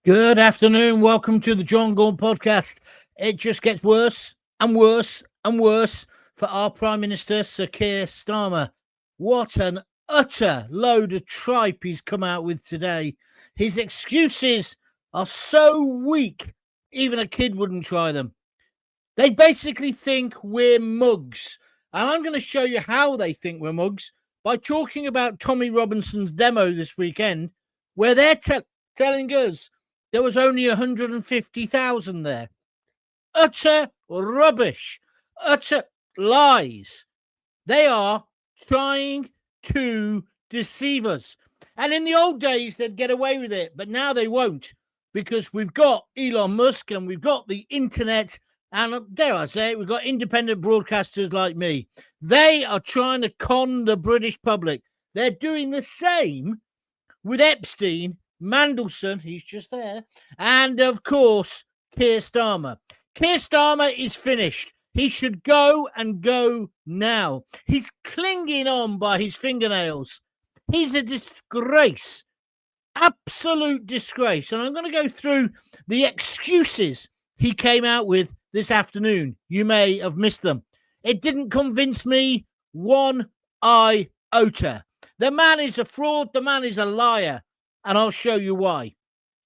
Good afternoon. Welcome to the John Gaunt podcast. It just gets worse and worse and worse for our Prime Minister, Sir Keir Starmer. What an utter load of tripe he's come out with today. His excuses are so weak, even a kid wouldn't try them. They basically think we're mugs. And I'm going to show you how they think we're mugs by talking about Tommy Robinson's demo this weekend, where they're telling us there was only 150,000 there. Utter rubbish. Utter lies. They are trying to deceive us. And in the old days, they'd get away with it, but now they won't, because we've got Elon Musk and we've got the internet, and dare I say it, we've got independent broadcasters like me. They are trying to con the British public. They're doing the same with Epstein, Mandelson, he's just there, and of course, Keir Starmer. Keir Starmer is finished. He should go and go now. He's clinging on by his fingernails. He's a disgrace, absolute disgrace. And I'm going to go through the excuses he came out with this afternoon. You may have missed them. It didn't convince me one iota. The man is a fraud. The man is a liar. And I'll show you why.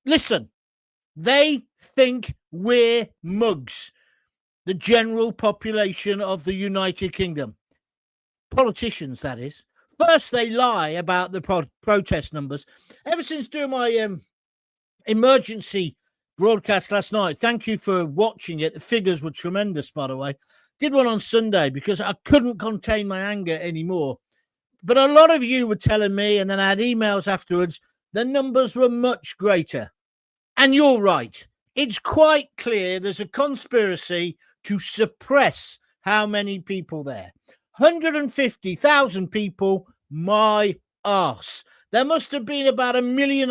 Listen, they think we're mugs, the general population of the United Kingdom. Politicians, that is. First, they lie about the protest numbers. Ever since doing my emergency broadcast last night, thank you for watching it. The figures were tremendous, by the way. Did one on Sunday because I couldn't contain my anger anymore. But a lot of you were telling me, and then I had emails afterwards, the numbers were much greater. And you're right. It's quite clear there's a conspiracy to suppress how many people there. 150,000 people, my arse. There must have been about 1.5 million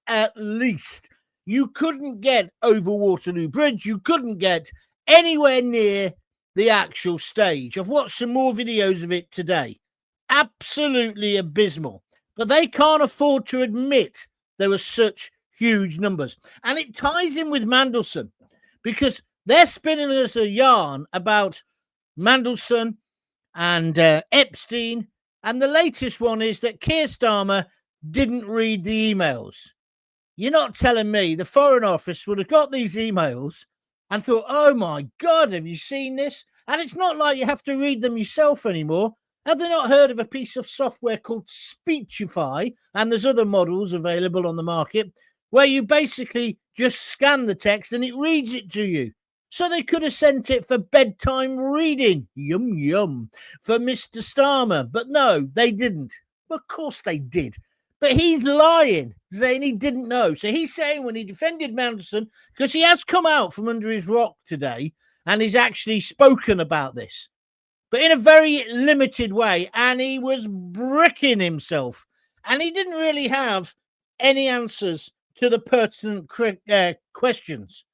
at least. You couldn't get over Waterloo Bridge. You couldn't get anywhere near the actual stage. I've watched some more videos of it today. Absolutely abysmal. But they can't afford to admit there were such huge numbers. And it ties in with Mandelson, because they're spinning us a yarn about Mandelson and Epstein. And the latest one is that Keir Starmer didn't read the emails. You're not telling me the Foreign Office would have got these emails and thought, oh my God, have you seen this? And it's not like you have to read them yourself anymore. Have they not heard of a piece of software called Speechify? And there's other models available on the market where you basically just scan the text and it reads it to you. So they could have sent it for bedtime reading. Yum, yum. For Mr. Starmer. But no, they didn't. Of course they did. But he's lying, saying he didn't know. So he's saying when he defended Mandelson, because he has come out from under his rock today and he's actually spoken about this, but in a very limited way, and he was bricking himself, and he didn't really have any answers to the pertinent questions.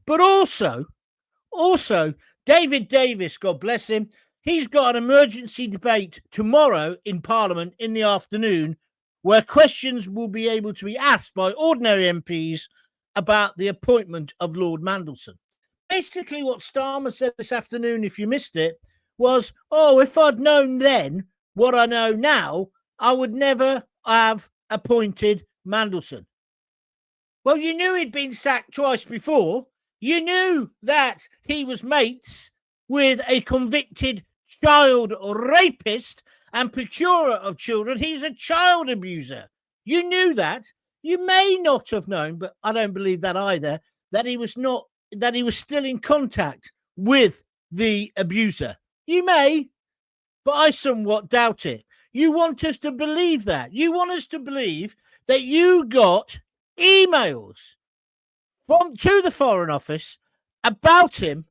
But also, David Davis, God bless him, he's got an emergency debate tomorrow in Parliament in the afternoon where questions will be able to be asked by ordinary MPs about the appointment of Lord Mandelson. Basically, what Starmer said this afternoon, if you missed it, was, oh, if I'd known then what I know now, I would never have appointed Mandelson. Well, you knew he'd been sacked twice before. You knew that he was mates with a convicted child rapist and procurer of children. He's a child abuser. You knew that. You may not have known, but I don't believe that either, that he was still in contact with the abuser. You may, but I somewhat doubt it. You want us to believe that. You want us to believe that you got emails to the Foreign Office about him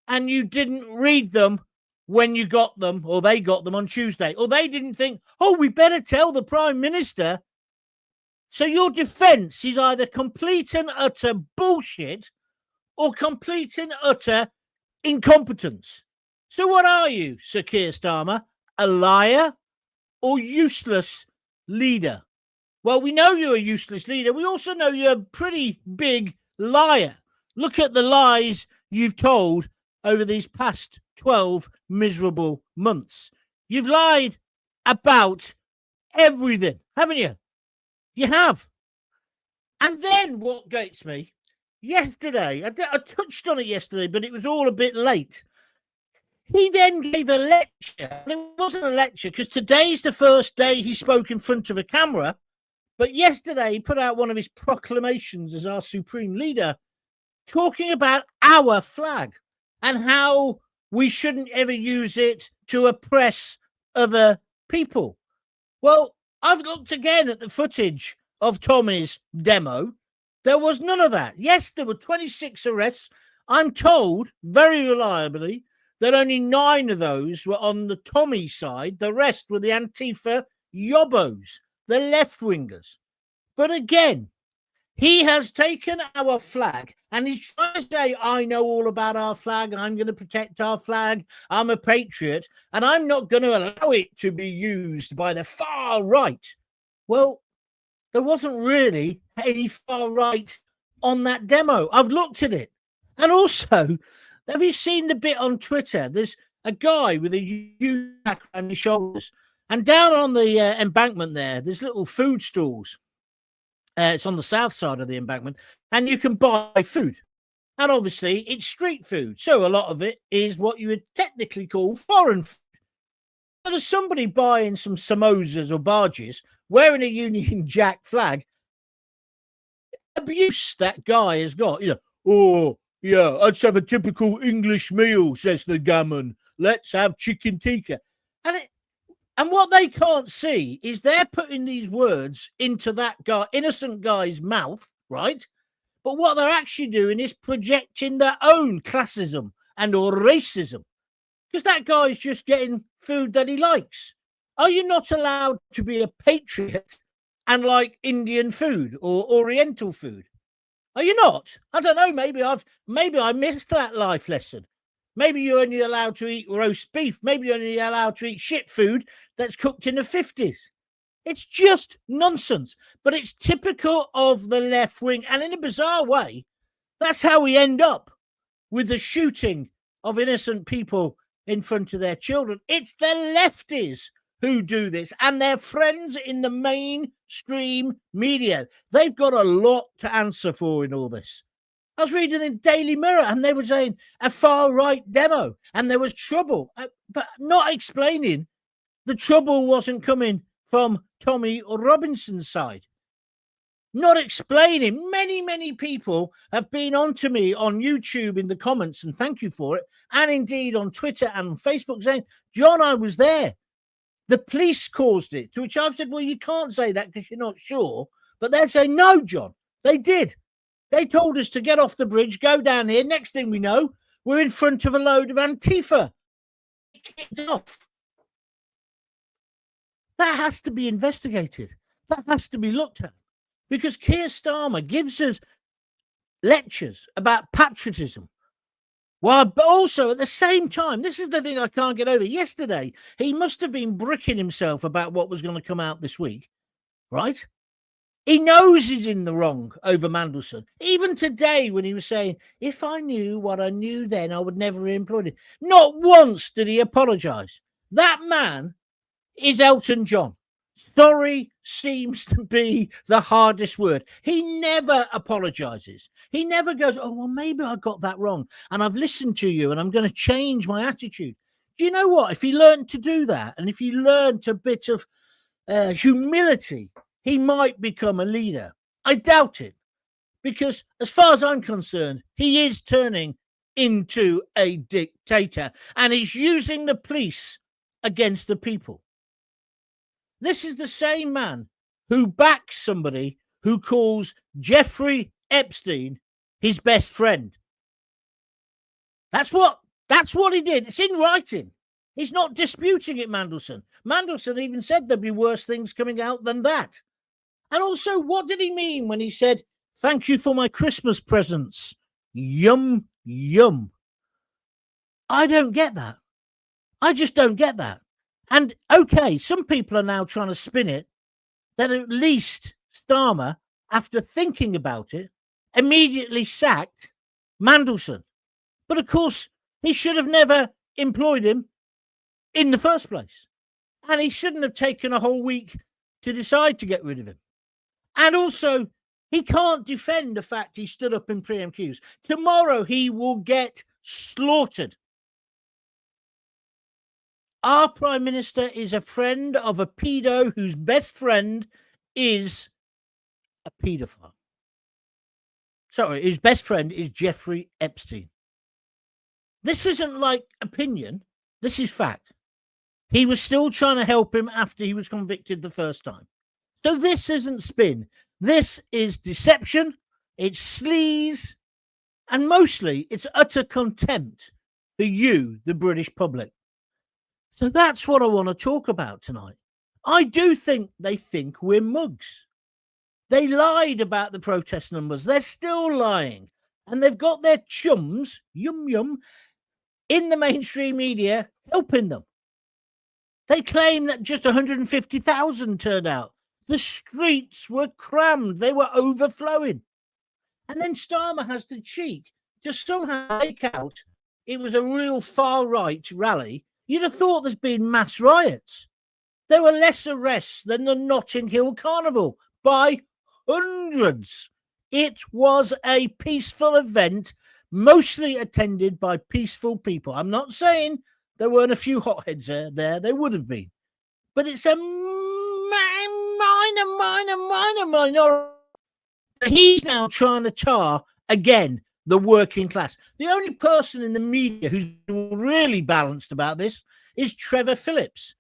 and you didn't read them when you got them, or they got them on Tuesday, or they didn't think, oh, we better tell the Prime Minister. So your defense is either complete and utter bullshit or complete and utter incompetence. So what are you, Sir Keir Starmer? A liar or useless leader? Well, we know you're a useless leader. We also know you're a pretty big liar. Look at the lies you've told over these past 12 miserable months. You've lied about everything, haven't you? You have. And then what gets me, yesterday, I touched on it yesterday, but it was all a bit late. He then gave a lecture. And it wasn't a lecture because today's the first day he spoke in front of a camera. But yesterday, he put out one of his proclamations as our supreme leader, talking about our flag and how we shouldn't ever use it to oppress other people. Well, I've looked again at the footage of Tommy's demo. There was none of that. Yes, there were 26 arrests. I'm told very reliably that only 9 of those were on the Tommy side. The rest were the Antifa yobbos, the left-wingers. But again, he has taken our flag and he's trying to say, I know all about our flag. I'm going to protect our flag. I'm a patriot and I'm not going to allow it to be used by the far right. Well, there wasn't really any far right on that demo. I've looked at it. And also, have you seen the bit on Twitter? There's a guy with a huge sack on his shoulders. And down on the embankment there's little food stalls. It's on the south side of the embankment, and you can buy food. And obviously, it's street food. So a lot of it is what you would technically call foreign food. So there's somebody buying some samosas or barges wearing a Union Jack flag. Abuse that guy has got. Oh, yeah, let's have a typical English meal, says the gammon. Let's have chicken tikka. And what they can't see is they're putting these words into that guy, innocent guy's mouth, right? But what they're actually doing is projecting their own classism and or racism, because that guy's just getting food that he likes. Are you not allowed to be a patriot and like Indian food or Oriental food? Are you not? I don't know. Maybe I missed that life lesson. Maybe you're only allowed to eat roast beef. Maybe you're only allowed to eat shit food that's cooked in the 50s. It's just nonsense. But it's typical of the left wing. And in a bizarre way, that's how we end up with the shooting of innocent people in front of their children. It's the lefties who do this and their friends in the mainstream media. They've got a lot to answer for in all this. I was reading the Daily Mirror and they were saying a far-right demo and there was trouble, but not explaining the trouble wasn't coming from Tommy or Robinson's side. Not explaining. Many people have been on to me on YouTube in the comments, and thank you for it, and indeed on Twitter and Facebook saying, John, I was there. The police caused it, to which I've said, well, you can't say that because you're not sure. But they're saying, no, John, they did. They told us to get off the bridge, go down here. Next thing we know, we're in front of a load of Antifa. Kicked off. That has to be investigated. That has to be looked at. Because Keir Starmer gives us lectures about patriotism. But also at the same time, this is the thing I can't get over. Yesterday, he must have been bricking himself about what was going to come out this week, right? He knows he's in the wrong over Mandelson. Even today, when he was saying, if I knew what I knew then, I would never have employed him. Not once did he apologise. That man is Elton John. Sorry seems to be the hardest word. He never apologises. He never goes, oh, well, maybe I got that wrong. And I've listened to you and I'm going to change my attitude. Do you know what? If he learned to do that and if he learned a bit of humility, he might become a leader. I doubt it, because as far as I'm concerned, he is turning into a dictator and he's using the police against the people. This is the same man who backs somebody who calls Jeffrey Epstein his best friend. That's what he did. It's in writing. He's not disputing it, Mandelson. Mandelson even said there'd be worse things coming out than that. And also, what did he mean when he said, thank you for my Christmas presents? Yum, yum. I don't get that. I just don't get that. And okay, some people are now trying to spin it that at least Starmer, after thinking about it, immediately sacked Mandelson. But of course, he should have never employed him in the first place. And he shouldn't have taken a whole week to decide to get rid of him. And also, he can't defend the fact he stood up in PMQs. Tomorrow, he will get slaughtered. Our Prime Minister is a friend of a pedo whose best friend is a paedophile. Sorry, his best friend is Jeffrey Epstein. This isn't like opinion. This is fact. He was still trying to help him after he was convicted the first time. So this isn't spin. This is deception. It's sleaze. And mostly it's utter contempt for you, the British public. So that's what I want to talk about tonight. I do think they think we're mugs. They lied about the protest numbers. They're still lying. And they've got their chums, yum, in the mainstream media helping them. They claim that just 150,000 turned out. The streets were crammed. They were overflowing. And then Starmer has the cheek to somehow make out it was a real far-right rally. You'd have thought there's been mass riots. There were less arrests than the Notting Hill Carnival by hundreds. It was a peaceful event, mostly attended by peaceful people. I'm not saying there weren't a few hotheads there. There would have been. But it's a minor. He's now trying to tar, again, the working class. The only person in the media who's really balanced about this is Trevor Phillips.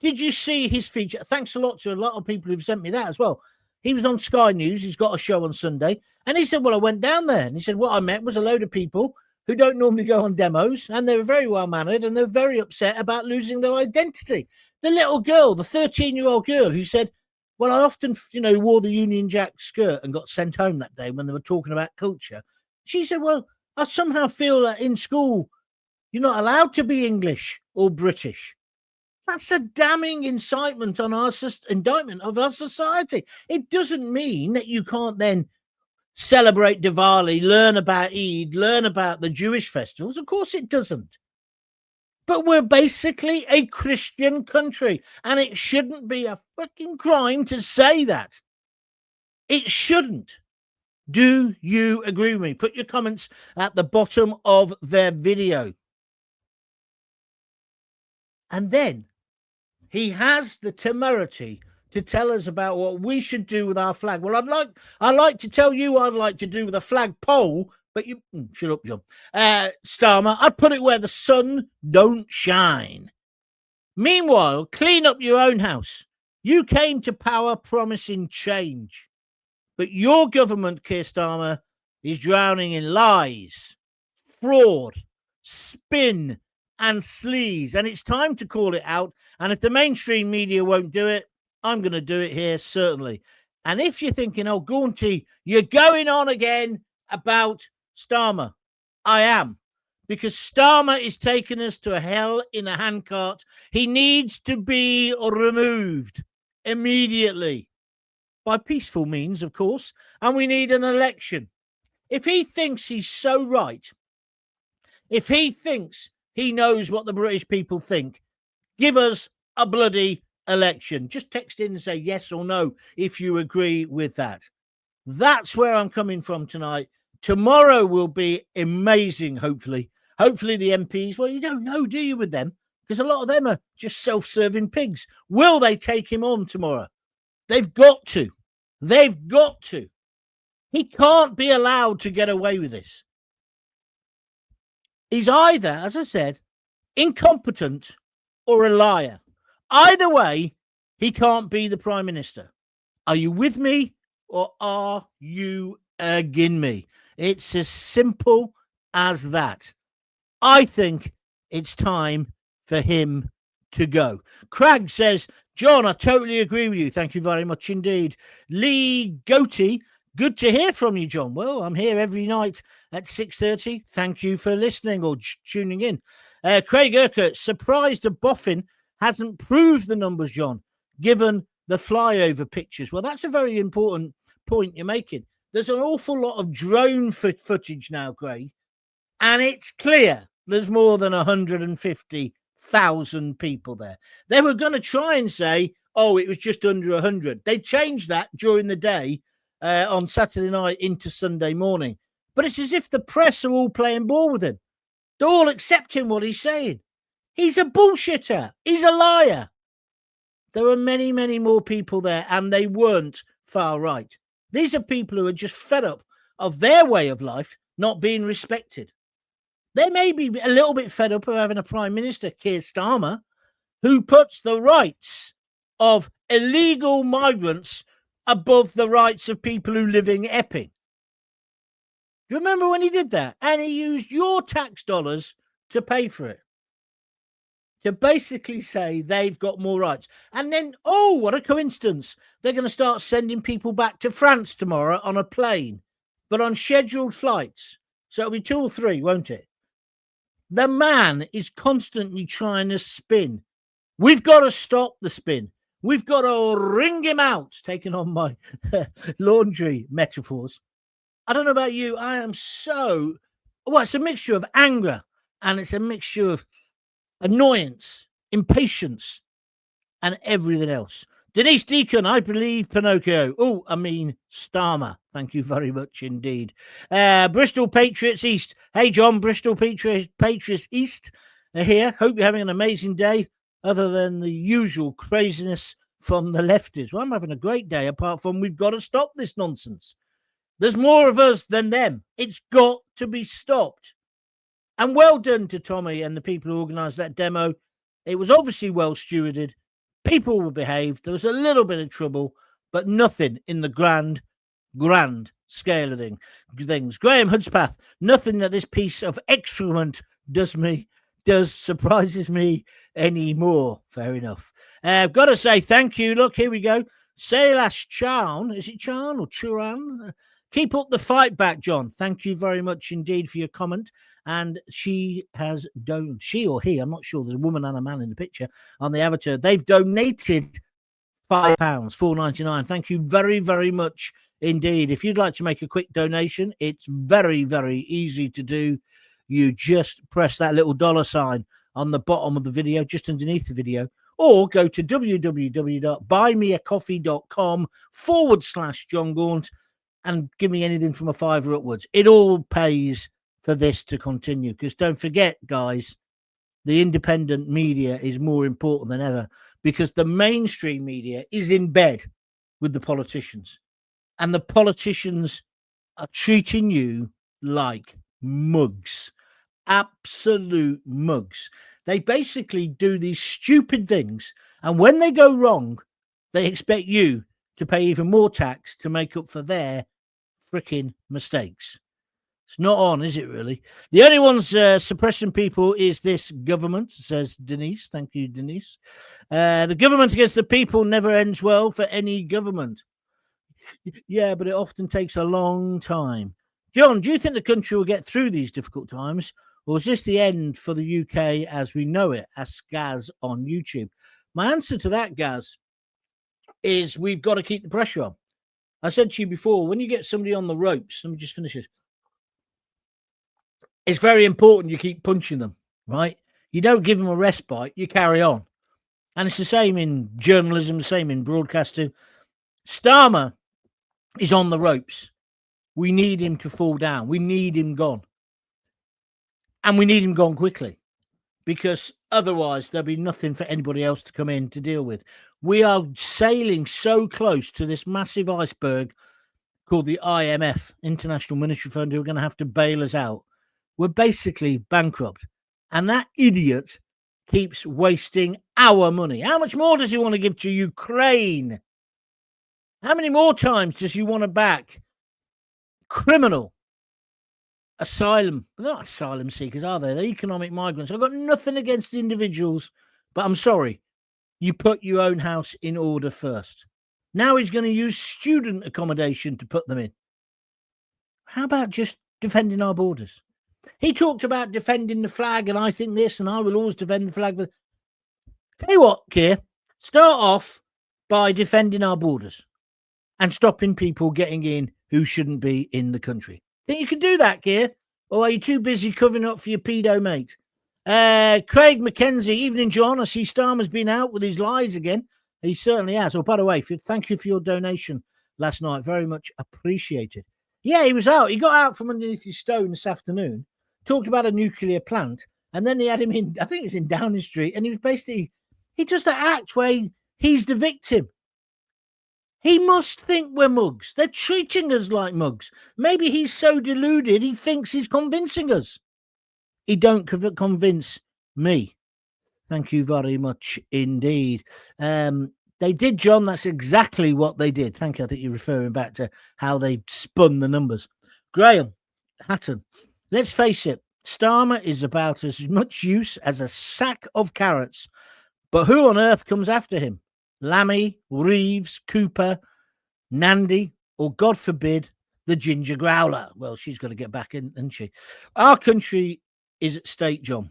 Did you see his feature? Thanks a lot to a lot of people who've sent me that as well. He was on Sky News. He's got a show on Sunday. And he said, well, I went down there. And he said, what I met was a load of people who don't normally go on demos. And they were very well-mannered. And they're very upset about losing their identity. The little girl, the 13-year-old girl who said, well, I often, wore the Union Jack skirt and got sent home that day when they were talking about culture. She said, well, I somehow feel that in school, you're not allowed to be English or British. That's a damning indictment on indictment of our society. It doesn't mean that you can't then celebrate Diwali, learn about Eid, learn about the Jewish festivals. Of course it doesn't. But we're basically a Christian country, and it shouldn't be a fucking crime to say that. It shouldn't. Do you agree with me? Put your comments at the bottom of their video. And then he has the temerity to tell us about what we should do with our flag. Well, I'd like to tell you what I'd like to do with a flagpole, but you shut up, John. Starmer, I'd put it where the sun don't shine. Meanwhile, clean up your own house. You came to power promising change. But your government, Keir Starmer, is drowning in lies, fraud, spin, and sleaze. And it's time to call it out. And if the mainstream media won't do it, I'm going to do it here, certainly. And if you're thinking, oh, Gaunty, you're going on again about Starmer, I am. Because Starmer is taking us to a hell in a handcart. He needs to be removed immediately. By peaceful means, of course, and we need an election. If he thinks he's so right, if he thinks he knows what the British people think, give us a bloody election. Just text in and say yes or no if you agree with that. That's where I'm coming from tonight. Tomorrow will be amazing, hopefully. Hopefully the MPs, well, you don't know, do you, with them? Because a lot of them are just self-serving pigs. Will they take him on tomorrow? They've got to. They've got to. He can't be allowed to get away with this. He's either, as I said, incompetent or a liar. Either way, he can't be the Prime Minister. Are you with me or are you against me? It's as simple as that. I think it's time for him to go. Craig says, John, I totally agree with you. Thank you very much indeed. Lee Goatee, good to hear from you, John. Well, I'm here every night at 6:30. Thank you for listening or tuning in. Craig Urquhart, surprised a boffin hasn't proved the numbers, John, given the flyover pictures. Well, that's a very important point you're making. There's an awful lot of drone footage now, Craig, and it's clear there's more than 150,000 people there. They were going to try and say, oh, it was just under 100. They changed that during the day on Saturday night into Sunday morning. But it's as if the press are all playing ball with him. They're all accepting what he's saying. He's a bullshitter. He's a liar. There were many, many more people there, and they weren't far right. These are people who are just fed up of their way of life not being respected. They may be a little bit fed up of having a Prime Minister, Keir Starmer, who puts the rights of illegal migrants above the rights of people who live in Epping. Do you remember when he did that? And he used your tax dollars to pay for it. To basically say they've got more rights. And then, oh, what a coincidence. They're going to start sending people back to France tomorrow on a plane, but on scheduled flights. So it'll be 2 or 3, won't it? The man is constantly trying to spin. We've got to stop the spin. We've got to wring him out, taking on my laundry metaphors. I don't know about you. I am so... Well, it's a mixture of anger and it's a mixture of annoyance, impatience, and everything else. Denise Deacon, I believe Pinocchio. Oh, I mean Starmer. Thank you very much indeed. Bristol Patriots East. Hey, John, Bristol Patriots East are here. Hope you're having an amazing day, other than the usual craziness from the lefties. Well, I'm having a great day, apart from we've got to stop this nonsense. There's more of us than them. It's got to be stopped. And well done to Tommy and the people who organised that demo. It was obviously well stewarded. People were behaved. There was a little bit of trouble, but nothing in the grand scale of things. Graham Hudspeth, nothing that this piece of excrement surprises me anymore. Fair enough. I've got to say thank you. Look, here we go. Sailash Chan. Is it Chan or Churan? Keep up the fight back, John. Thank you very much indeed for your comment. And she or he, I'm not sure, there's a woman and a man in the picture on the avatar. They've donated £5, $4.99. Thank you very, very much indeed. If you'd like to make a quick donation, it's very, very easy to do. You just press that little $ on the bottom of the video, just underneath the video, or go to www.buymeacoffee.com/John Gaunt and give me anything from £5 upwards. It all pays for this to continue, because don't forget, guys, the independent media is more important than ever, because the mainstream media is in bed with the politicians, and the politicians are treating you like mugs, absolute mugs. They basically do these stupid things, and when they go wrong, they expect you to pay even more tax to make up for their freaking mistakes. It's not on, is it, really? The only ones suppressing people is this government, says Denise. Thank you, Denise. The government against the people never ends well for any government. Yeah, but it often takes a long time. John, do you think the country will get through these difficult times, or is this the end for the UK as we know it? Ask Gaz on YouTube. My answer to that, Gaz, is we've got to keep the pressure on. I said to you before, when you get somebody on the ropes, let me just finish this. It's very important you keep punching them, right? You don't give them a respite, you carry on. And it's the same in journalism, the same in broadcasting. Starmer is on the ropes. We need him to fall down. We need him gone. And we need him gone quickly, because otherwise there'll be nothing for anybody else to come in to deal with. We are sailing so close to this massive iceberg called the IMF, International Monetary Fund, who are going to have to bail us out. We're basically bankrupt. And that idiot keeps wasting our money. How much more does he want to give to Ukraine? How many more times does he want to back criminal asylum? They're not asylum seekers, are they? They're economic migrants. I've got nothing against individuals, but I'm sorry. You put your own house in order first. Now he's going to use student accommodation to put them in. How about just defending our borders? He talked about defending the flag, and I think this, and I will always defend the flag. Tell you what, Keir, start off by defending our borders and stopping people getting in who shouldn't be in the country. Think you can do that, Keir? Or are you too busy covering up for your pedo mate? Craig McKenzie, evening, John. I see Starmer's been out with his lies again. He certainly has. Oh, by the way, thank you for your donation last night. Very much appreciated. Yeah, he was out. He got out from underneath his stone this afternoon, talked about a nuclear plant, and then they had him in, I think it's in Downing Street, and he was basically, he does that act where he's the victim. He must think we're mugs. They're treating us like mugs. Maybe he's so deluded he thinks he's convincing us. He don't convince me. Thank you very much indeed. They did, John. That's exactly what they did. Thank you. I think you're referring back to how they spun the numbers. Graham Hatton, let's face it, Starmer is about as much use as a sack of carrots. But who on earth comes after him? Lammy, Reeves, Cooper, Nandy, or God forbid, the Ginger Growler. Well, she's got to get back in, isn't she? Our country is at stake, John.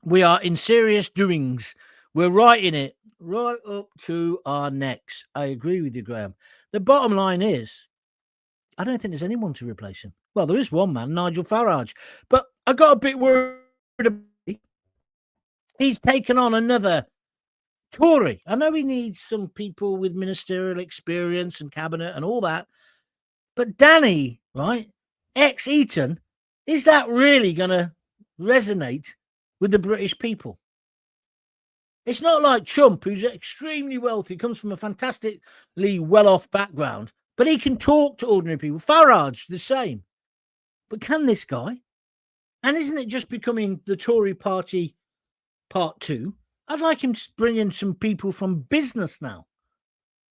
We are in serious doings. We're right in it, right up to our necks. I agree with you, Graham. The bottom line is, I don't think there's anyone to replace him. Well, there is one man, Nigel Farage. But I got a bit worried about him. He's taken on another Tory. I know he needs some people with ministerial experience and cabinet and all that. But Danny, right, ex-Eton, is that really going to resonate with the British people? It's not like Trump, who's extremely wealthy, comes from a fantastically well-off background, but he can talk to ordinary people. Farage, the same. But can this guy? And isn't it just becoming the Tory party part 2? I'd like him to bring in some people from business now.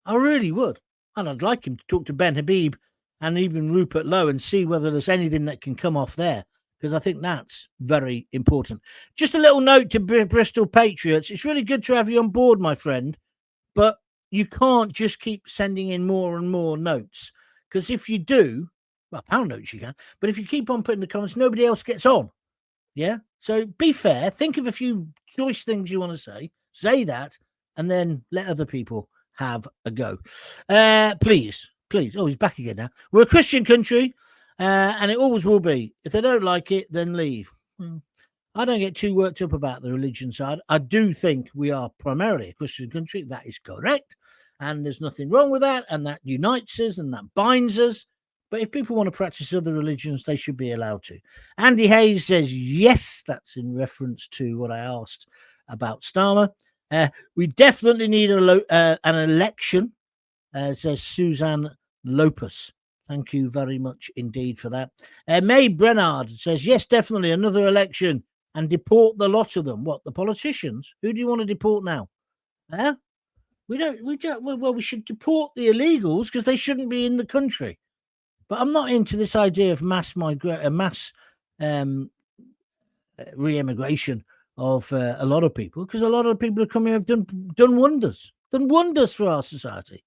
I really would. And I'd like him to talk to Ben Habib and even Rupert Lowe and see whether there's anything that can come off there, because I think that's very important. Just a little note to Bristol Patriots. It's really good to have you on board, my friend, but you can't just keep sending in more and more notes, because if you do, well, pound notes you can, but if you keep on putting the comments, nobody else gets on. Yeah? So be fair. Think of a few choice things you want to say that, and then let other people have a go. Please. Oh, he's back again now. We're a Christian country, and it always will be. If they don't like it, then leave. I don't get too worked up about the religion side. I do think we are primarily a Christian country. That is correct. And there's nothing wrong with that. And that unites us and that binds us. But if people want to practice other religions, they should be allowed to. Andy Hayes says, yes, that's in reference to what I asked about Starmer. We definitely need an election, says Suzanne Lopez. Thank you very much indeed for that. May Brennard says, yes, definitely another election and deport the lot of them. What, the politicians? Who do you want to deport now? We should deport the illegals because they shouldn't be in the country. But I'm not into this idea of mass re-immigration of a lot of people, because a lot of people who come here have done wonders for our society.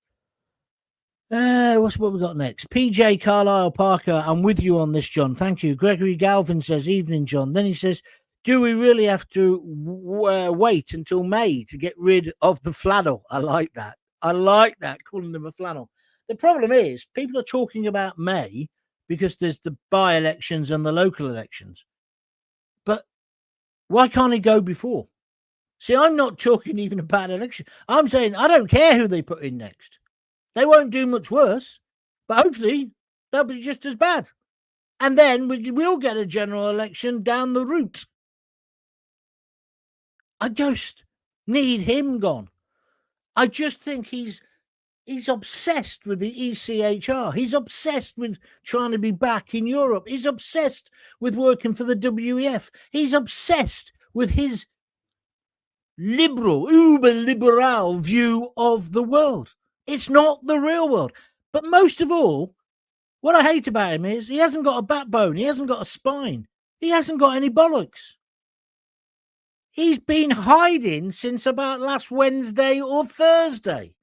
What we got next? PJ Carlisle Parker, I'm with you on this, John. Thank you. Gregory Galvin says, evening, John. Then he says, do we really have to wait until May to get rid of the flannel? I like that, calling them a flannel. The problem is people are talking about May because there's the by-elections and the local elections. But why can't he go before? See, I'm not talking even about an election. I'm saying I don't care who they put in next. They won't do much worse, but hopefully they'll be just as bad. And then we'll get a general election down the route. I just need him gone. I just think he's obsessed with the ECHR. He's obsessed with trying to be back in Europe. He's obsessed with working for the WEF. He's obsessed with his uber liberal view of the world. It's not the real world. But most of all, what I hate about him is he hasn't got a backbone. He hasn't got a spine. He hasn't got any bollocks. He's been hiding since about last Wednesday or Thursday.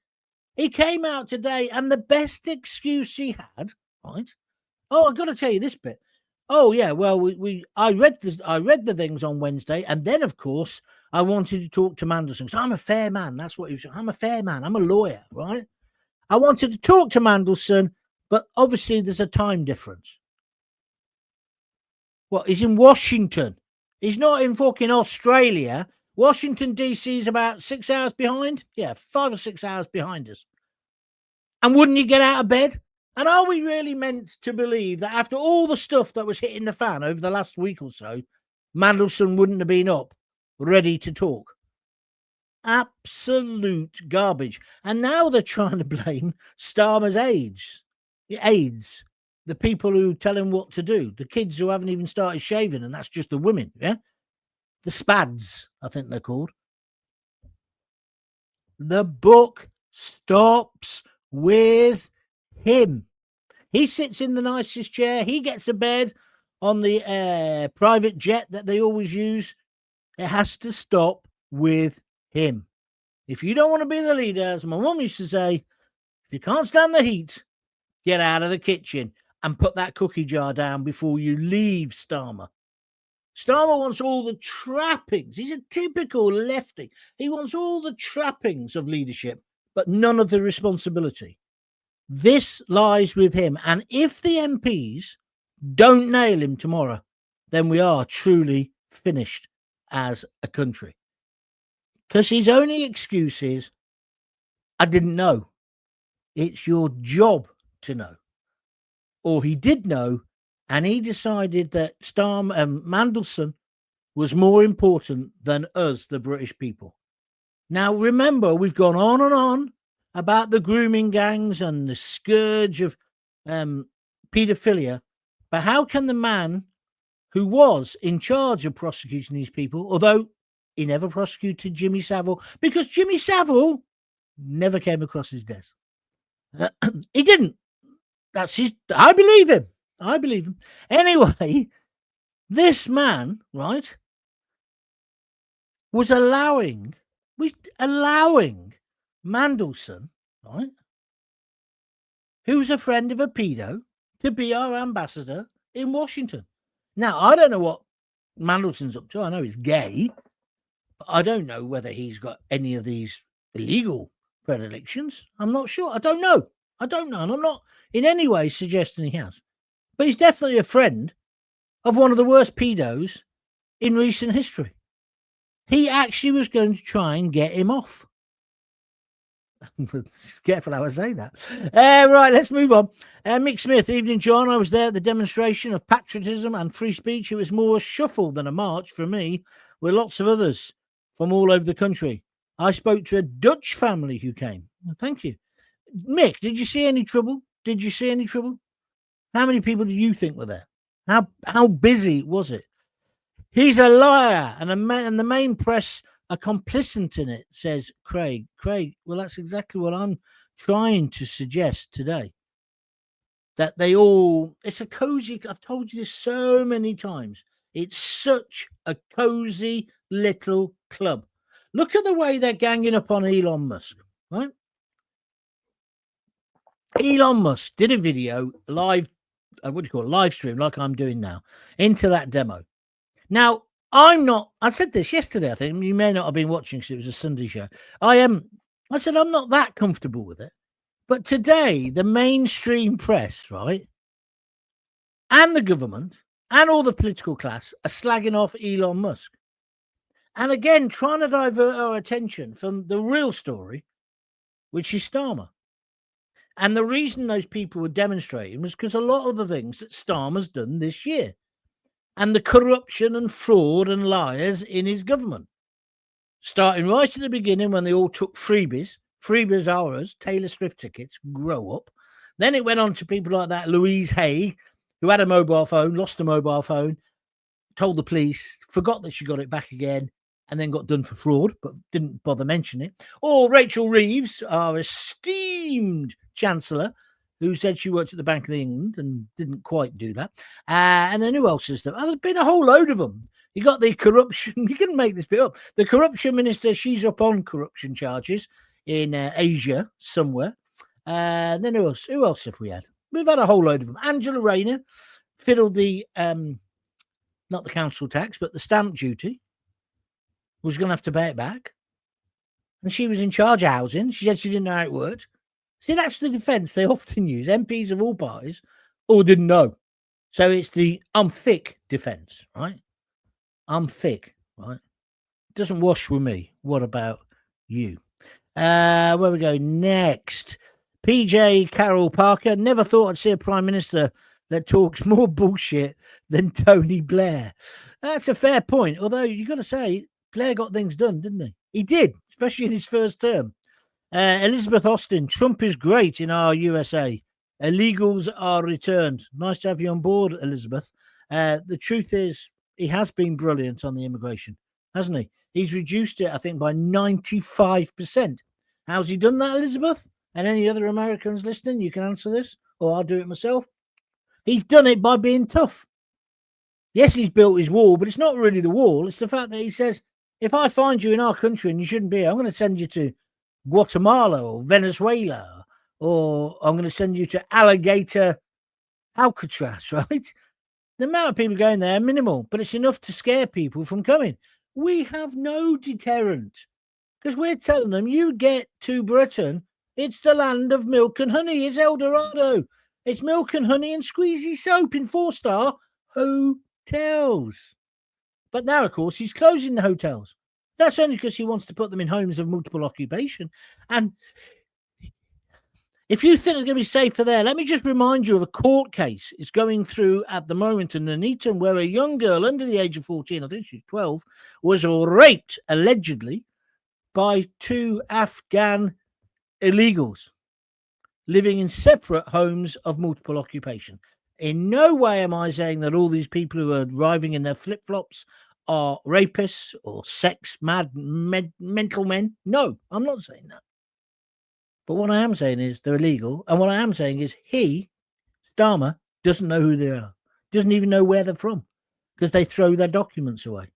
He came out today, and the best excuse he had, right? Oh, I've got to tell you this bit. Oh yeah, well, I read the things on Wednesday, and then of course I wanted to talk to Mandelson. So I'm a fair man. That's what he was. I'm a fair man. I'm a lawyer, right? I wanted to talk to Mandelson, but obviously there's a time difference. Well, he's in Washington. He's not in fucking Australia. Washington DC is about 6 hours behind. Yeah, 5 or 6 hours behind us. And wouldn't you get out of bed? And are we really meant to believe that after all the stuff that was hitting the fan over the last week or so, Mandelson wouldn't have been up, ready to talk? Absolute garbage. And now they're trying to blame Starmer's aides, the people who tell him what to do, the kids who haven't even started shaving, and that's just the women, yeah? The spads, I think they're called. The book stops with him. He sits in the nicest chair. He gets a bed on the private jet that they always use. It has to stop with him. If you don't want to be the leader, as my mum used to say, if you can't stand the heat, get out of the kitchen and put that cookie jar down before you leave, Starmer. Starmer wants all the trappings. He's a typical lefty. He wants all the trappings of leadership, but none of the responsibility. This lies with him. And if the MPs don't nail him tomorrow, then we are truly finished as a country. Because his only excuse is, I didn't know. It's your job to know. Or he did know, and he decided that Mandelson was more important than us, the British people. Now, remember, we've gone on and on about the grooming gangs and the scourge of paedophilia. But how can the man who was in charge of prosecuting these people, although he never prosecuted Jimmy Savile, because Jimmy Savile never came across his desk. He didn't. That's his. I believe him. Anyway, this man, right, was allowing Mandelson, right, who's a friend of a pedo, to be our ambassador in Washington. Now, I don't know what Mandelson's up to. I know he's gay, but I don't know whether he's got any of these illegal predilections. I'm not sure. I don't know. And I'm not in any way suggesting he has. But he's definitely a friend of one of the worst pedos in recent history. He actually was going to try and get him off. Careful how I say that. Right, let's move on. Mick Smith, evening, John. I was there at the demonstration of patriotism and free speech. It was more a shuffle than a march for me, with lots of others from all over the country. I spoke to a Dutch family who came. Thank you. Mick, did you see any trouble? How many people do you think were there? How busy was it? He's a liar, and the main press are complicit in it, says Craig. Well, that's exactly what I'm trying to suggest today. That it's a cozy, I've told you this so many times. It's such a cozy little club. Look at the way they're ganging up on Elon Musk, right? Elon Musk did a video live stream, like I'm doing now, into that demo. Now, I said this yesterday, I think. You may not have been watching because it was a Sunday show. I said I'm not that comfortable with it. But today, the mainstream press, right, and the government and all the political class are slagging off Elon Musk. And again, trying to divert our attention from the real story, which is Starmer. And the reason those people were demonstrating was because a lot of the things that Starmer's done this year and the corruption and fraud and liars in his government. Starting right at the beginning when they all took freebies are us, Taylor Swift tickets, grow up. Then it went on to people like that Louise Hay, who had a mobile phone, lost a mobile phone, told the police, forgot that she got it back again, and then got done for fraud, but didn't bother mentioning it. Or Rachel Reeves, our esteemed Chancellor, who said she worked at the Bank of England and didn't quite do that. And then who else is there? There's been a whole load of them. You got the corruption. You couldn't make this bit up. The corruption minister, she's up on corruption charges in Asia somewhere. Then who else have we had? We've had a whole load of them. Angela Rayner fiddled the not the council tax, but the stamp duty, was going to have to pay it back. And she was in charge of housing. She said she didn't know how it worked. See, that's the defence they often use. MPs of all parties all didn't know. So it's the I'm thick defence, right? I'm thick, right? It doesn't wash with me. What about you? Where we go next? PJ Carol Parker. Never thought I'd see a Prime Minister that talks more bullshit than Tony Blair. That's a fair point. Although you've got to say, Blair got things done, didn't he? He did, especially in his first term. Elizabeth Austin. Trump is great in our USA. Illegals are returned. Nice to have you on board, Elizabeth. The truth is, he has been brilliant on the immigration, hasn't he? He's reduced it, I think, by 95%. How's he done that, Elizabeth? And any other Americans listening, you can answer this, or I'll do it myself. He's done it by being tough. Yes, he's built his wall, but it's not really the wall. It's the fact that he says, if I find you in our country and you shouldn't be here, I'm going to send you to Guatemala or Venezuela, or I'm going to send you to Alligator Alcatraz, right? The amount of people going there are minimal, but it's enough to scare people from coming. We have no deterrent because we're telling them, you get to Britain, it's the land of milk and honey. It's El Dorado. It's milk and honey and squeezy soap in 4-star hotels. But now, of course, he's closing the hotels. That's only because he wants to put them in homes of multiple occupation. And if you think it's going to be safer there, let me just remind you of a court case it's going through at the moment in Nuneaton, where a young girl under the age of 14, I think she's 12, was raped, allegedly, by 2 Afghan illegals living in separate homes of multiple occupation. In no way am I saying that all these people who are arriving in their flip-flops are rapists or sex-mad mental men. No, I'm not saying that. But what I am saying is they're illegal. And what I am saying is Starmer, doesn't know who they are. Doesn't even know where they're from because they throw their documents away.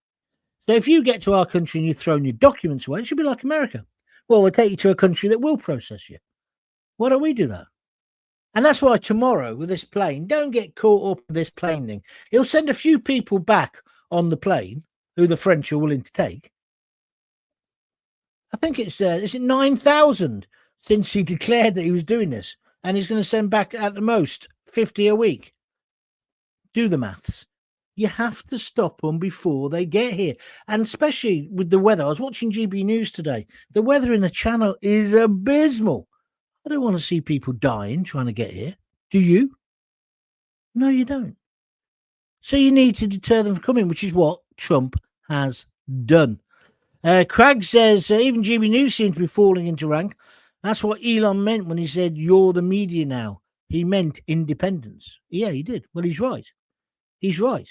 So if you get to our country and you've thrown your documents away, it should be like America. Well, we'll take you to a country that will process you. Why don't we do that? And that's why tomorrow with this plane, don't get caught up with this plane thing. He'll send a few people back on the plane who the French are willing to take. I think is it 9,000 since he declared that he was doing this. And he's going to send back at the most 50 a week. Do the maths. You have to stop them before they get here. And especially with the weather. I was watching GB News today. The weather in the Channel is abysmal. I don't want to see people dying trying to get here. Do you? No, you don't. So you need to deter them from coming, which is what Trump has done. Craig says, even GB News seems to be falling into rank. That's what Elon meant when he said, you're the media now. He meant independence. Yeah, he did. Well, he's right. He's right.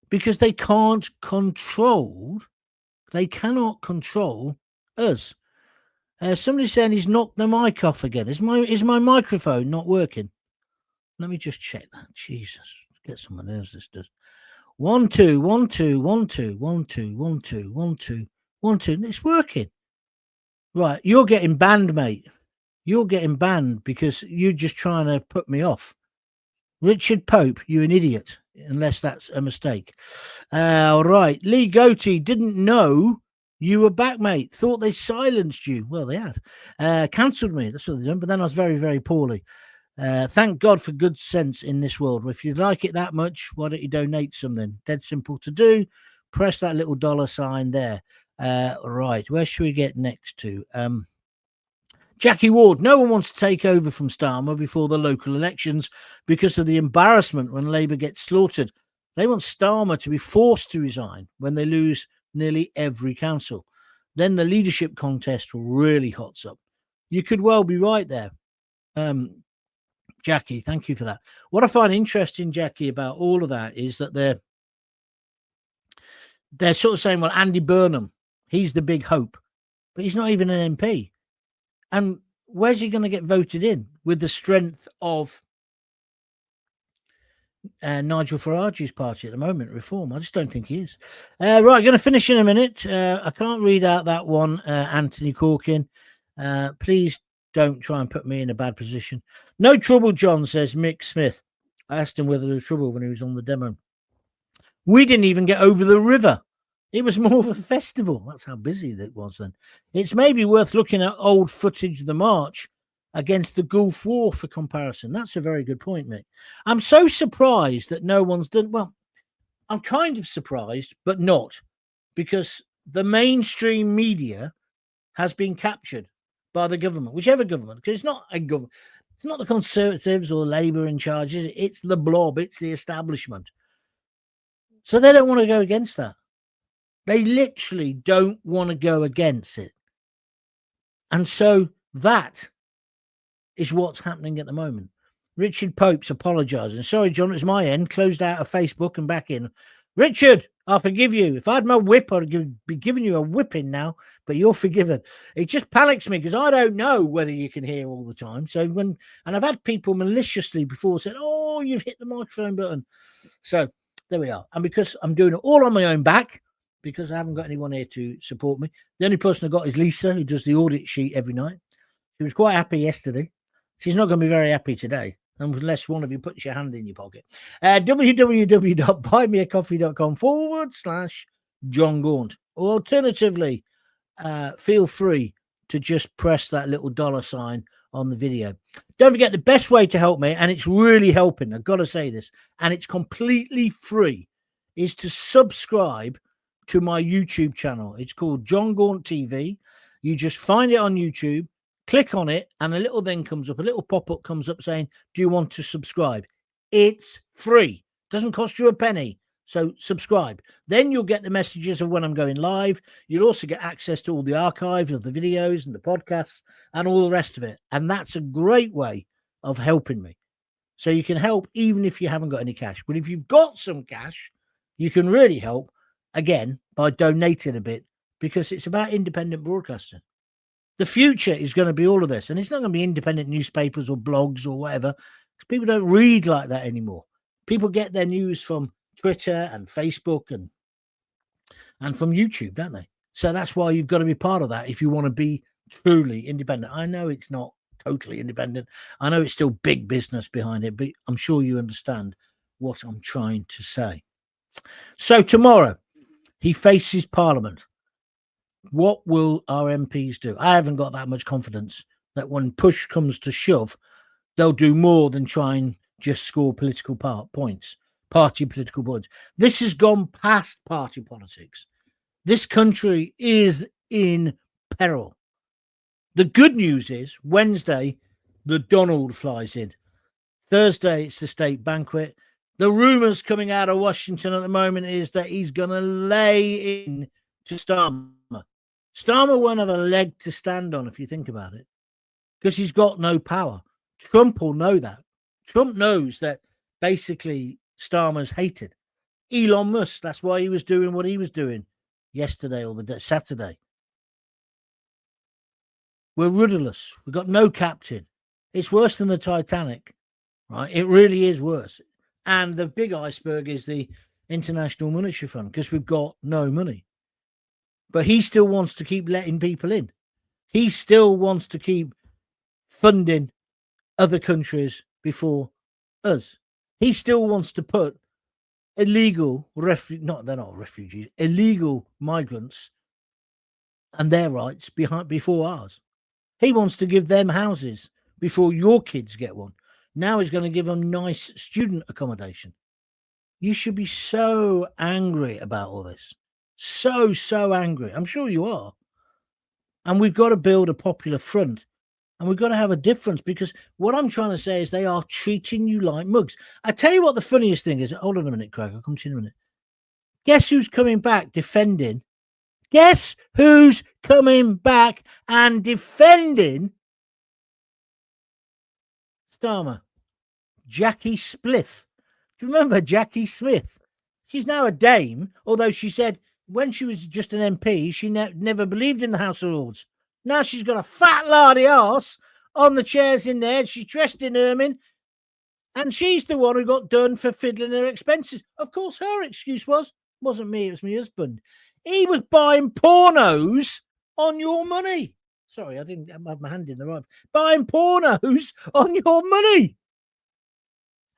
Because they cannot control us. Somebody's saying he's knocked the mic off again. Is my microphone not working? Let me just check that. Jesus. Get someone else this does. 1 2 1 2 1 2 1 2 1 2 1 2 1 2. It's working. Right, you're getting banned, mate. You're getting banned because you're just trying to put me off. Richard Pope, you're an idiot, unless that's a mistake. All right, Lee Goatee, didn't know you were back, mate. Thought they silenced you. Well, they had. Cancelled me. That's what they done. But then I was very, very poorly. Thank God for good sense in this world. If you like it that much, why don't you donate something? Dead simple to do. Press that little $sign there. Right, where should we get next to? Jackie Ward, no one wants to take over from Starmer before the local elections because of the embarrassment when Labour gets slaughtered. They want Starmer to be forced to resign when they lose nearly every council. Then the leadership contest really hots up. You could well be right there. Jackie, thank you for that. What I find interesting, Jackie, about all of that is that they're sort of saying, well, Andy Burnham, he's the big hope, but he's not even an MP. And where's he going to get voted in with the strength of Nigel Farage's party at the moment, Reform? I just don't think he is. Right, going to finish in a minute. I can't read out that one, Anthony Corkin. Please don't try and put me in a bad position. No trouble, John, says Mick Smith. I asked him whether there was trouble when he was on the demo. We didn't even get over the river. It was more of a festival. That's how busy it was then. It's maybe worth looking at old footage of the march against the Gulf War for comparison. That's a very good point, Mick. I'm so surprised that no one's done... Well, I'm kind of surprised, but not, because the mainstream media has been captured by the government, whichever government, because it's not a government. It's not the Conservatives or Labour in charge, is it? It's the blob. It's the establishment. So they don't want to go against that. They literally don't want to go against it. And so that is what's happening at the moment. Richard Pope's apologising. Sorry, John, it's my end. Closed out of Facebook and back in. Richard, I forgive you. If I had my whip, I'd be giving you a whipping now, but you're forgiven. It just panics me because I don't know whether you can hear all the time. So and I've had people maliciously before said, oh, you've hit the microphone button. So there we are. And because I'm doing it all on my own back, because I haven't got anyone here to support me, the only person I got is Lisa, who does the audit sheet every night. She was quite happy yesterday. She's not going to be very happy today, unless one of you puts your hand in your pocket. www.buymeacoffee.com/John Gaunt. Or alternatively, feel free to just press that little $sign on the video. Don't forget, the best way to help me, and it's really helping, I've got to say this, and it's completely free, is to subscribe to my YouTube channel. It's called John Gaunt TV. You just find it on YouTube. Click on it, and a little thing comes up, a little pop-up comes up saying, do you want to subscribe? It's free. Doesn't cost you a penny. So subscribe. Then you'll get the messages of when I'm going live. You'll also get access to all the archives of the videos and the podcasts and all the rest of it. And that's a great way of helping me. So you can help even if you haven't got any cash. But if you've got some cash, you can really help, again, by donating a bit, because it's about independent broadcasting. The future is going to be all of this, and it's not going to be independent newspapers or blogs or whatever, because people don't read like that anymore. People get their news from Twitter and Facebook and from YouTube, don't they? So that's why you've got to be part of that if you want to be truly independent. I know it's not totally independent. I know it's still big business behind it, but I'm sure you understand what I'm trying to say. So tomorrow, he faces Parliament. What will our MPs do? I haven't got that much confidence that when push comes to shove, they'll do more than try and just score political points, party political points. This has gone past party politics. This country is in peril. The good news is Wednesday, the Donald flies in. Thursday, it's the state banquet. The rumours coming out of Washington at the moment is that he's going to lay in to Starmer. Starmer won't have a leg to stand on if you think about it, because he's got no power. Trump will know that. Trump knows that basically Starmer's hated. Elon Musk, that's why he was doing what he was doing yesterday or Saturday. We're rudderless. We've got no captain. It's worse than the Titanic, right? It really is worse. And the big iceberg is the International Monetary Fund, because we've got no money. But he still wants to keep letting people in. He still wants to keep funding other countries before us. He still wants to put illegal they're not refugees, illegal migrants and their rights before ours. He wants to give them houses before your kids get one. Now he's going to give them nice student accommodation. You should be so angry about all this. So angry. I'm sure you are. And we've got to build a popular front. And we've got to have a difference, because what I'm trying to say is they are treating you like mugs. I tell you what the funniest thing is. Hold on a minute, Craig. I'll come to you in a minute. Guess who's coming back defending? Guess who's coming back and defending Starmer? Jackie Spliff. Do you remember Jackie Smith? She's now a dame, although she said when she was just an MP, she never believed in the House of Lords. Now she's got a fat lardy arse on the chairs in there. She's dressed in ermine, and she's the one who got done for fiddling her expenses. Of course, her excuse wasn't me, it was my husband. He was buying pornos on your money. Sorry, I didn't have my hand in the right. Buying pornos on your money.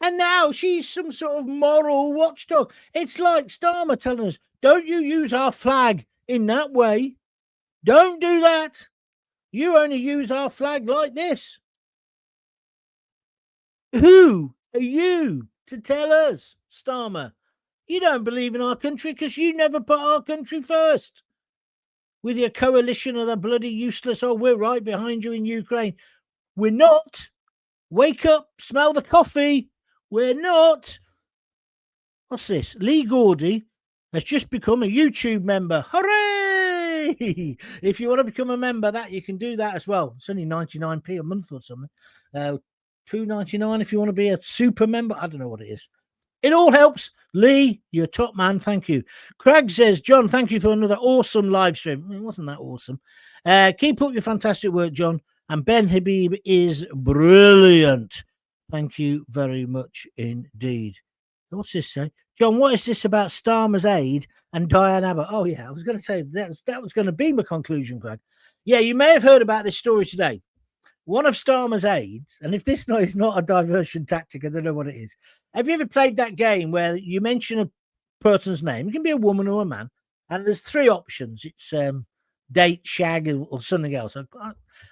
And now she's some sort of moral watchdog. It's like Starmer telling us, don't you use our flag in that way. Don't do that. You only use our flag like this. Who are you to tell us, Starmer? You don't believe in our country because you never put our country first. With your coalition of the bloody useless, oh, we're right behind you in Ukraine. We're not. Wake up, smell the coffee. We're not. What's this? Lee Gordy has just become a YouTube member. Hooray! If you want to become a member, that you can do that as well. It's only 99p a month or something. $2.99 if you want to be a super member. I don't know what it is. It all helps. Lee, you're top man. Thank you. Craig says, John, thank you for another awesome live stream. It wasn't that awesome. Keep up your fantastic work, John. And Ben Habib is brilliant. Thank you very much indeed. What's this say? John, what is this about Starmer's aide and Diane Abbott? Oh, yeah, I was going to say that was going to be my conclusion, Craig. Yeah, you may have heard about this story today. One of Starmer's aides, and if this is not a diversion tactic, I don't know what it is. Have you ever played that game where you mention a person's name? It can be a woman or a man, and there's three options. It's date, shag, or something else.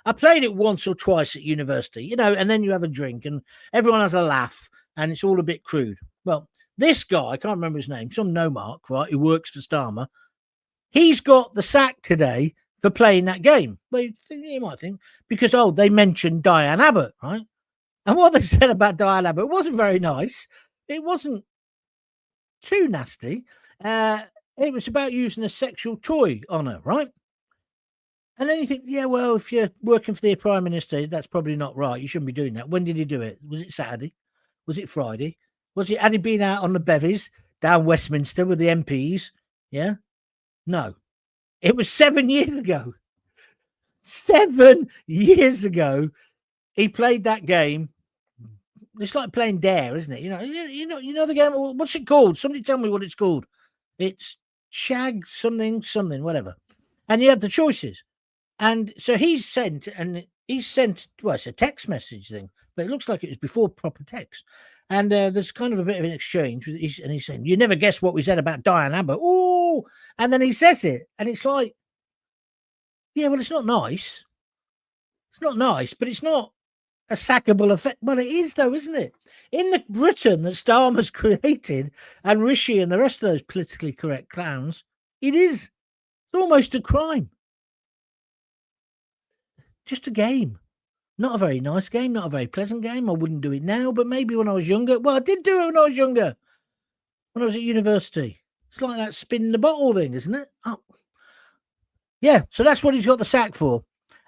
I played it once or twice at university, and then you have a drink, and everyone has a laugh, and it's all a bit crude. Well, this guy, I can't remember his name, some no-mark, right, who works for Starmer, he's got the sack today for playing that game. Well, you might think, because, they mentioned Diane Abbott, right? And what they said about Diane Abbott wasn't very nice. It wasn't too nasty. It was about using a sexual toy on her, right? And then you think, yeah, well, if you're working for the Prime Minister, that's probably not right. You shouldn't be doing that. When did he do it? Was it Saturday? Was it Friday? Had he been out on the bevies down Westminster with the MPs? Yeah? No. It was 7 years ago. 7 years ago, he played that game. It's like playing Dare, isn't it? You know the game. What's it called? Somebody tell me what it's called. It's shag something, whatever. And you have the choices. And so he's sent, well, it's a text message thing, but it looks like it was before proper text. And there's kind of a bit of an exchange. And he's saying, you never guess what we said about Diane Abbott. Oh, and then he says it. And it's like, yeah, well, it's not nice. It's not nice, but it's not a sackable effect. Well, it is, though, isn't it? In the Britain that Starmer's created, and Rishi and the rest of those politically correct clowns, it is. It's almost a crime. Just a game. Not a very nice game, not a very pleasant game. I wouldn't do it now, but maybe when I was younger. Well, I did do it when I was younger. When I was at university. It's like that spin the bottle thing, isn't it? Oh. Yeah, so that's what he's got the sack for.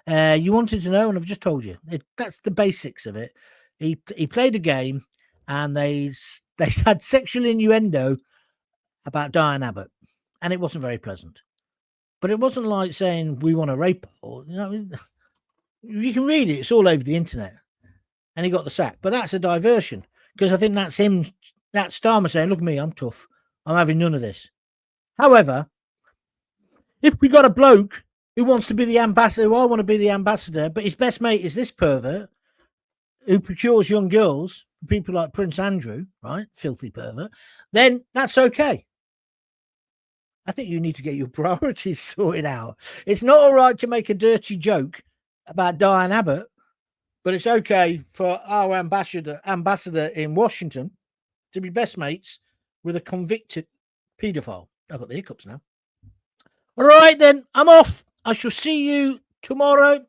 You wanted to know, and I've just told you. That's the basics of it. He played a game, and they had sexual innuendo about Diane Abbott, and it wasn't very pleasant. But it wasn't like saying we want to rape her. Or, you can read it. It's all over the internet. And he got the sack. But that's a diversion, because I think that's him, that's Starmer saying, look at me, I'm tough. I'm having none of this. However, if we got a bloke who wants to be the ambassador, who I want to be the ambassador, but his best mate is this pervert who procures young girls, people like Prince Andrew, right? Filthy pervert. Then that's okay. I think you need to get your priorities sorted out. It's not all right to make a dirty joke about Diane Abbott, but it's okay for our ambassador in Washington to be best mates with a convicted paedophile. I've got the hiccups now. All right, then, I'm off. I shall see you tomorrow.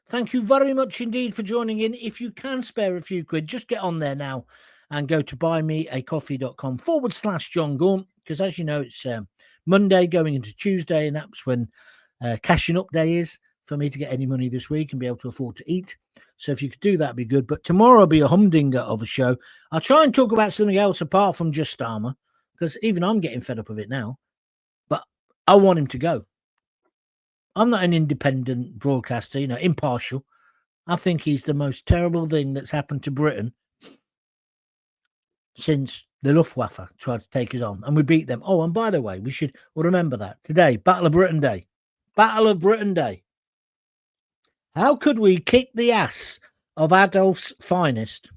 Thank you very much indeed for joining in. If you can spare a few quid, just get on there now and go to buymeacoffee.com/John Gaunt, because as you know, it's Monday going into Tuesday, and that's when cashing up day is for me to get any money this week and be able to afford to eat. So if you could do that, it'd be good. But tomorrow will be a humdinger of a show. I'll try and talk about something else apart from just Starmer, because even I'm getting fed up of it now. But I want him to go. I'm not an independent broadcaster, impartial. I think he's the most terrible thing that's happened to Britain since the Luftwaffe tried to take us on, and we beat them. Oh, and by the way, we'll remember that today, Battle of Britain Day. Battle of Britain Day. How could we kick the ass of Adolf's finest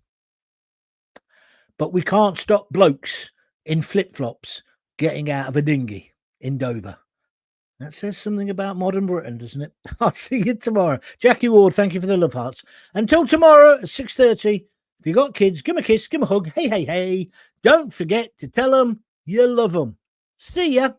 but we can't stop blokes in flip-flops getting out of a dinghy in Dover. That says something about modern Britain, doesn't it? I'll see you tomorrow. Jackie Ward, thank you for the love hearts. Until tomorrow at 6:30, if you got kids, give them a kiss, give them a hug. Hey, hey, hey. Don't forget to tell them you love them. See ya.